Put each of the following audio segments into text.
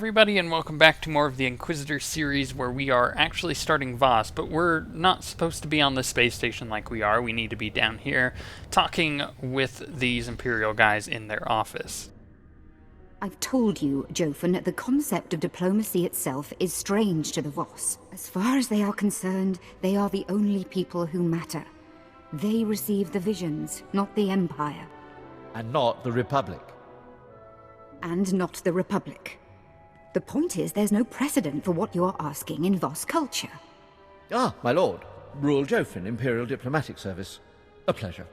everybody, and welcome back to more of the Inquisitor series, where we are actually starting Voss, but we're not supposed to be on the space station like we are. We need to be down here, talking with these Imperial guys in their office. I've told you, Jofin, that the concept of diplomacy itself is strange to the Voss. As far as they are concerned, they are the only people who matter. They receive the visions, not the Empire. And not the Republic. And not the Republic. The point is, there's no precedent for what you're asking in Voss culture. Ah, my lord. Rural Jofin, Imperial Diplomatic Service. A pleasure.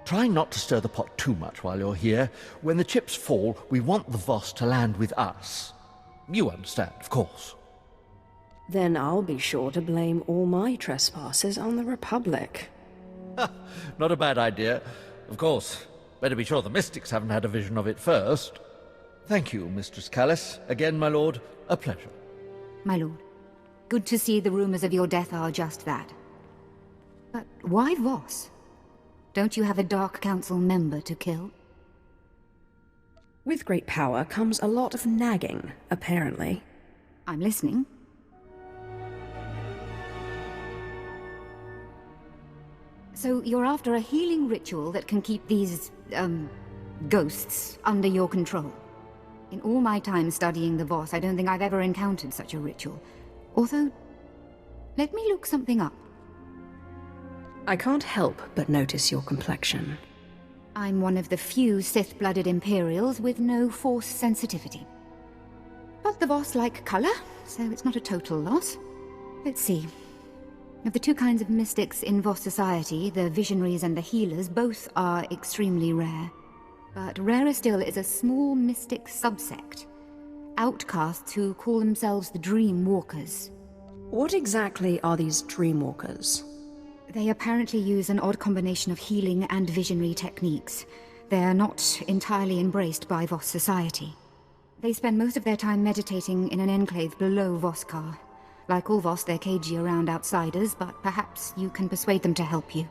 Try not to stir the pot too much while you're here. When the chips fall, we want the Voss to land with us. You understand, of course. Then I'll be sure to blame all my trespasses on the Republic. Not a bad idea. Of course. Better be sure the mystics haven't had a vision of it first. Thank you, Mistress Callis. Again, my lord, a pleasure. My lord, good to see the rumors of your death are just that. But why Voss? Don't you have a Dark Council member to kill? With great power comes a lot of nagging, apparently. I'm listening. So you're after a healing ritual that can keep these, ghosts under your control. In all my time studying the Voss, I don't think I've ever encountered such a ritual. Although, let me look something up. I can't help but notice your complexion. I'm one of the few Sith-blooded Imperials with no Force sensitivity. But the Voss like color, so it's not a total loss. Let's see. Of the two kinds of mystics in Voss society, the visionaries and the healers, both are extremely rare. But rarer still is a small mystic subsect. Outcasts who call themselves the Dream Walkers. What exactly are these Dreamwalkers? They apparently use an odd combination of healing and visionary techniques. They're not entirely embraced by Voss society. They spend most of their time meditating in an enclave below Voskar. Like all Voss, they're cagey around outsiders, but perhaps you can persuade them to help you.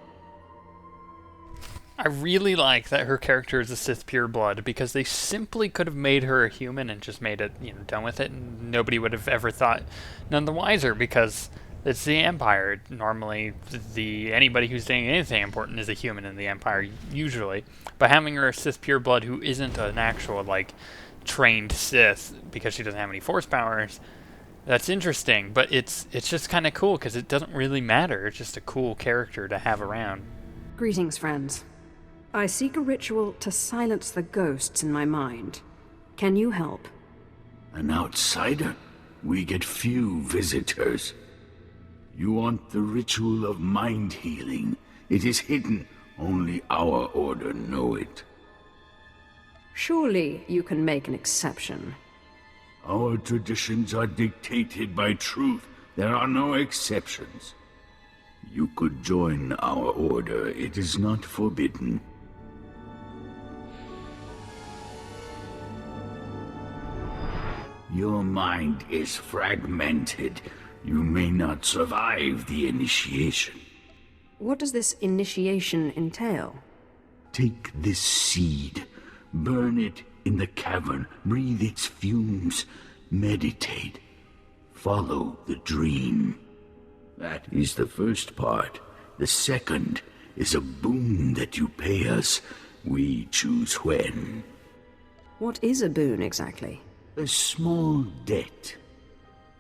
I really like that her character is a Sith pureblood, because they simply could have made her a human and just made it, done with it, and nobody would have ever thought none the wiser, because it's the Empire. Normally, anybody who's doing anything important is a human in the Empire, usually. But having her a Sith pureblood who isn't an actual, trained Sith, because she doesn't have any Force powers, that's interesting, but it's just kind of cool, because it doesn't really matter. It's just a cool character to have around. Greetings, friends. I seek a ritual to silence the ghosts in my mind. Can you help? An outsider? We get few visitors. You want the ritual of mind healing. It is hidden. Only our order know it. Surely you can make an exception. Our traditions are dictated by truth. There are no exceptions. You could join our order. It is not forbidden. Your mind is fragmented. You may not survive the initiation. What does this initiation entail? Take this seed. Burn it in the cavern. Breathe its fumes. Meditate. Follow the dream. That is the first part. The second is a boon that you pay us. We choose when. What is a boon exactly? A small debt.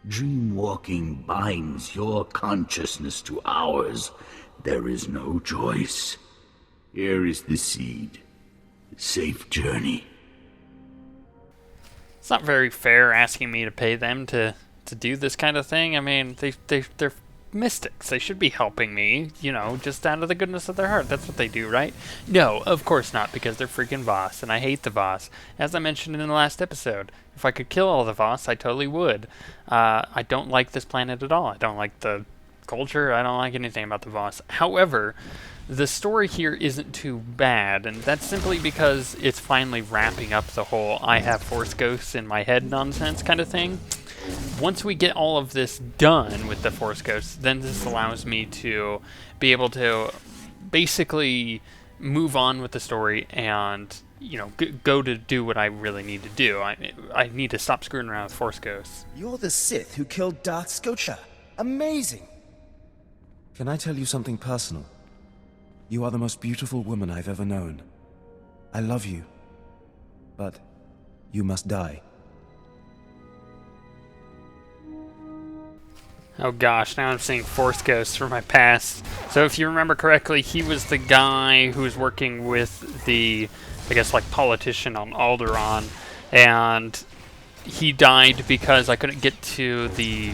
Dreamwalking binds your consciousness to ours. There is no choice. Here is the seed. Safe journey. It's not very fair asking me to pay them to do this kind of thing. I mean, they're mystics. They should be helping me, just out of the goodness of their heart. That's what they do, right? No, of course not, because they're freaking Voss, and I hate the Voss. As I mentioned in the last episode, if I could kill all the Voss, I totally would. I don't like this planet at all. I don't like the culture. I don't like anything about the Voss. However, the story here isn't too bad, and that's simply because it's finally wrapping up the whole I have Force ghosts in my head nonsense kind of thing. Once we get all of this done with the Force ghosts, then this allows me to be able to basically move on with the story and, you know, go to do what I really need to do. I need to stop screwing around with Force Ghosts. You're the Sith who killed Darth Scotia. Amazing. Can I tell you something personal? You are the most beautiful woman I've ever known. I love you. But you must die. Oh gosh, now I'm seeing Force Ghosts from my past. So if you remember correctly, he was the guy who was working with the, I guess, like, politician on Alderaan, and he died because I couldn't get to the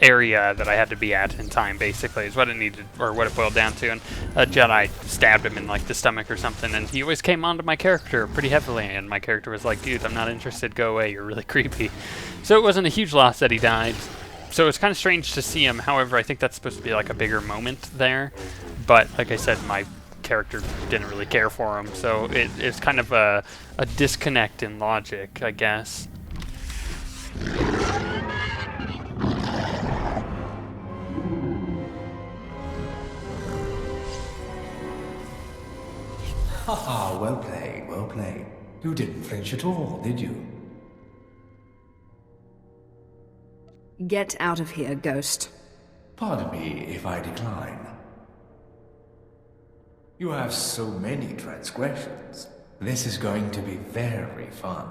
area that I had to be at in time, basically, is what it needed, or what it boiled down to. And a Jedi stabbed him in, like, the stomach or something, and he always came onto my character pretty heavily, and my character was like, dude, I'm not interested, go away, you're really creepy. So it wasn't a huge loss that he died. So it's kind of strange to see him. However, I think that's supposed to be like a bigger moment there. But like I said, my character didn't really care for him. So it's kind of a disconnect in logic, I guess. Haha, well played, well played. You didn't flinch at all, did you? Get out of here, Ghost. Pardon me if I decline. You have so many transgressions. This is going to be very fun.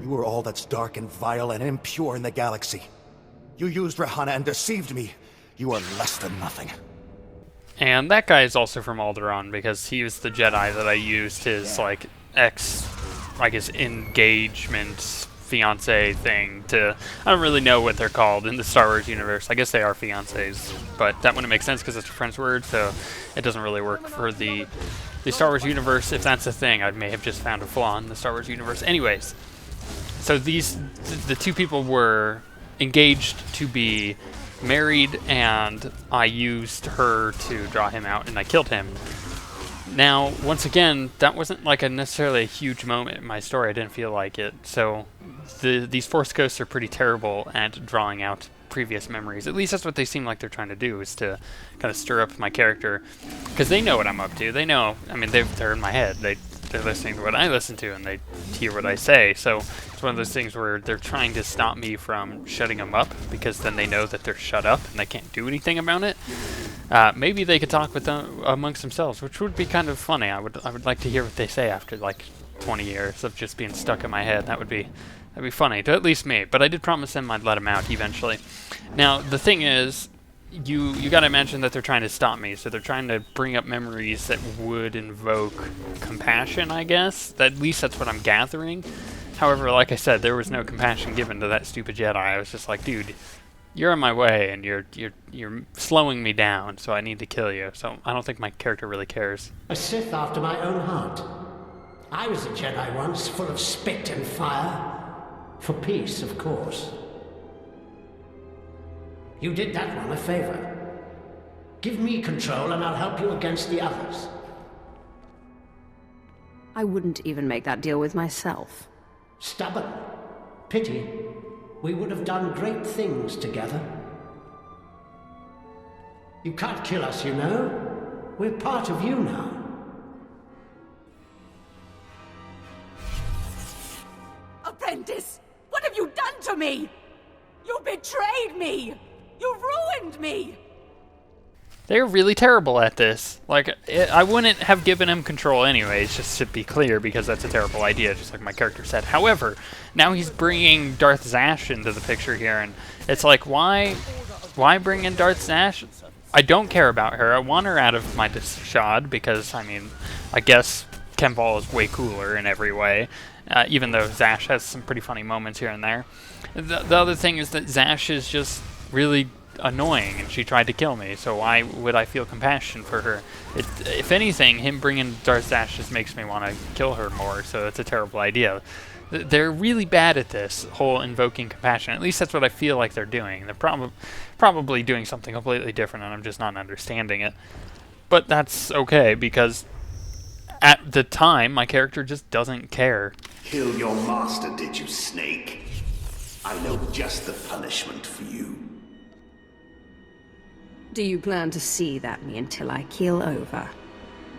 You are all that's dark and vile and impure in the galaxy. You used Rahana and deceived me. You are less than nothing. And that guy is also from Alderaan, because he was the Jedi that I used his, like, I guess, engagement fiance thing to, I don't really know what they're called in the Star Wars universe. I guess they are fiancés, but that wouldn't make sense because it's a French word, so it doesn't really work for the Star Wars universe. If that's a thing, I may have just found a flaw in the Star Wars universe. Anyways, so the two people were engaged to be married, and I used her to draw him out, and I killed him. Now, once again, that wasn't like necessarily a huge moment in my story. I didn't feel like it. So these Force Ghosts are pretty terrible at drawing out previous memories. At least that's what they seem like they're trying to do, is to kind of stir up my character. Because they know what I'm up to. They know, I mean, they're in my head. They're listening to what I listen to, and they hear what I say. So it's one of those things where they're trying to stop me from shutting them up, because then they know that they're shut up and they can't do anything about it. Maybe they could talk with them amongst themselves, which would be kind of funny. I would like to hear what they say after like 20 years of just being stuck in my head. That'd be funny to at least me. But I did promise them I'd let them out eventually. Now the thing is, you gotta imagine that they're trying to stop me, so they're trying to bring up memories that would invoke compassion, I guess. At least that's what I'm gathering. However, like I said, there was no compassion given to that stupid Jedi. I was just like, dude, you're in my way, and you're slowing me down, so I need to kill you. So I don't think my character really cares. A Sith after my own heart. I was a Jedi once, full of spit and fire. For peace, of course. You did that one a favor. Give me control and I'll help you against the others. I wouldn't even make that deal with myself. Stubborn. Pity. We would have done great things together. You can't kill us, you know. We're part of you now. Apprentice, what have you done to me? You betrayed me! You ruined me! They're really terrible at this. Like, I wouldn't have given him control anyways, just to be clear, because that's a terrible idea, just like my character said. However, now he's bringing Darth Zash into the picture here, and it's like, why bring in Darth Zash? I don't care about her. I want her out of my shod, because, I mean, I guess khem'val is way cooler in every way, even though Zash has some pretty funny moments here and there. The other thing is that Zash is just really annoying, and she tried to kill me, so why would I feel compassion for her? If anything, him bringing Darth Zash just makes me want to kill her more, so it's a terrible idea. They're really bad at this whole invoking compassion. At least that's what I feel like they're doing. They're probably doing something completely different, and I'm just not understanding it. But that's okay, because at the time, my character just doesn't care. Kill your master, did you, Snake? I know just the punishment for you. Do you plan to seethe at me until I keel over?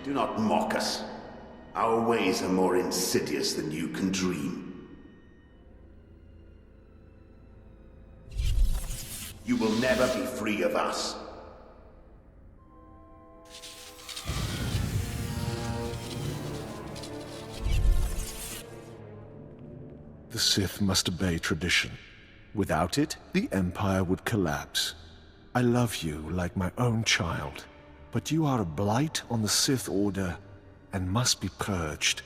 Do not mock us. Our ways are more insidious than you can dream. You will never be free of us. The Sith must obey tradition. Without it, the Empire would collapse. I love you like my own child, but you are a blight on the Sith Order and must be purged.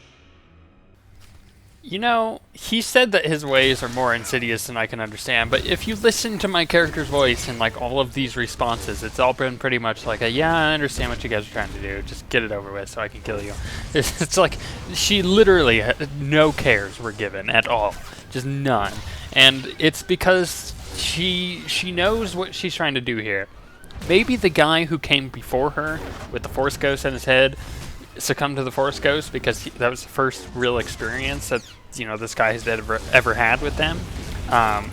You know, he said that his ways are more insidious than I can understand, but if you listen to my character's voice and like all of these responses, it's all been pretty much like a, yeah, I understand what you guys are trying to do, just get it over with so I can kill you. It's like, she literally, no cares were given at all, just none. And it's because she knows what she's trying to do here. Maybe the guy who came before her with the Force Ghost in his head succumbed to the Force Ghost because that was the first real experience that, you know, this guy has ever had with them,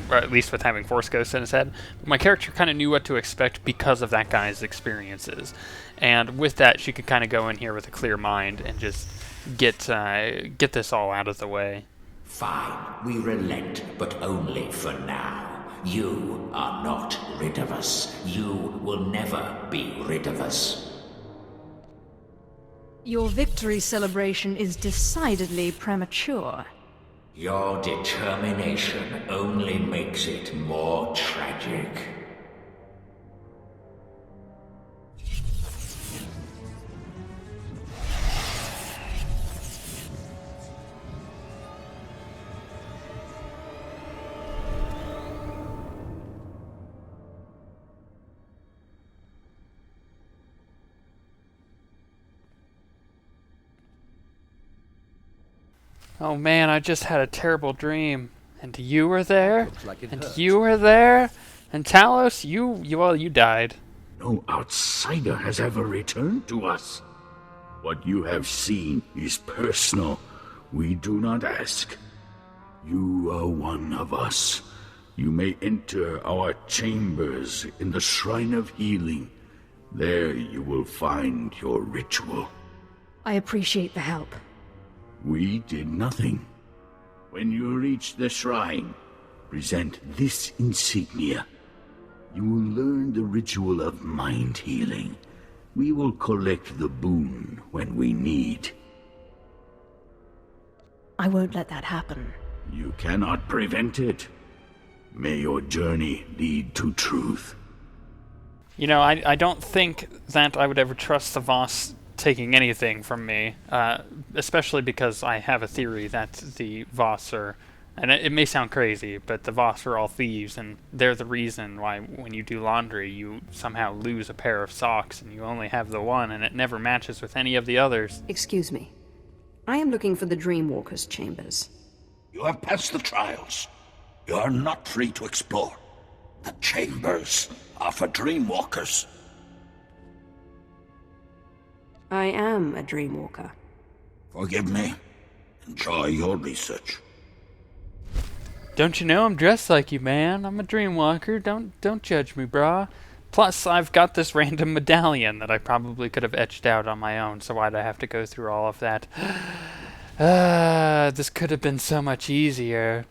or at least with having Force Ghosts in his head. My character kind of knew what to expect because of that guy's experiences, and with that, she could kind of go in here with a clear mind and just get this all out of the way. Fine, we relent, but only for now. You are not rid of us. You will never be rid of us. Your victory celebration is decidedly premature. Your determination only makes it more tragic. Oh man, I just had a terrible dream. And you were there? Like and you were there? And Talos, you died. No outsider has ever returned to us. What you have seen is personal. We do not ask. You are one of us. You may enter our chambers in the Shrine of Healing. There you will find your ritual. I appreciate the help. We did nothing. When you reach the shrine, present this insignia. You will learn the ritual of mind healing. We will collect the boon when we need. I won't let that happen. You cannot prevent it. May your journey lead to truth. You know, I don't think that I would ever trust the Voss taking anything from me, especially because I have a theory that the Voss are, and it may sound crazy, but the Voss are all thieves, and they're the reason why when you do laundry you somehow lose a pair of socks and you only have the one and it never matches with any of the others. Excuse me. I am looking for the Dreamwalker's chambers. You have passed the trials. You are not free to explore. The chambers are for Dreamwalkers. I am a Dreamwalker. Forgive me. Enjoy your research. Don't you know I'm dressed like you, man? I'm a Dreamwalker. Don't judge me, brah. Plus, I've got this random medallion that I probably could have etched out on my own, so why'd I have to go through all of that? This could have been so much easier.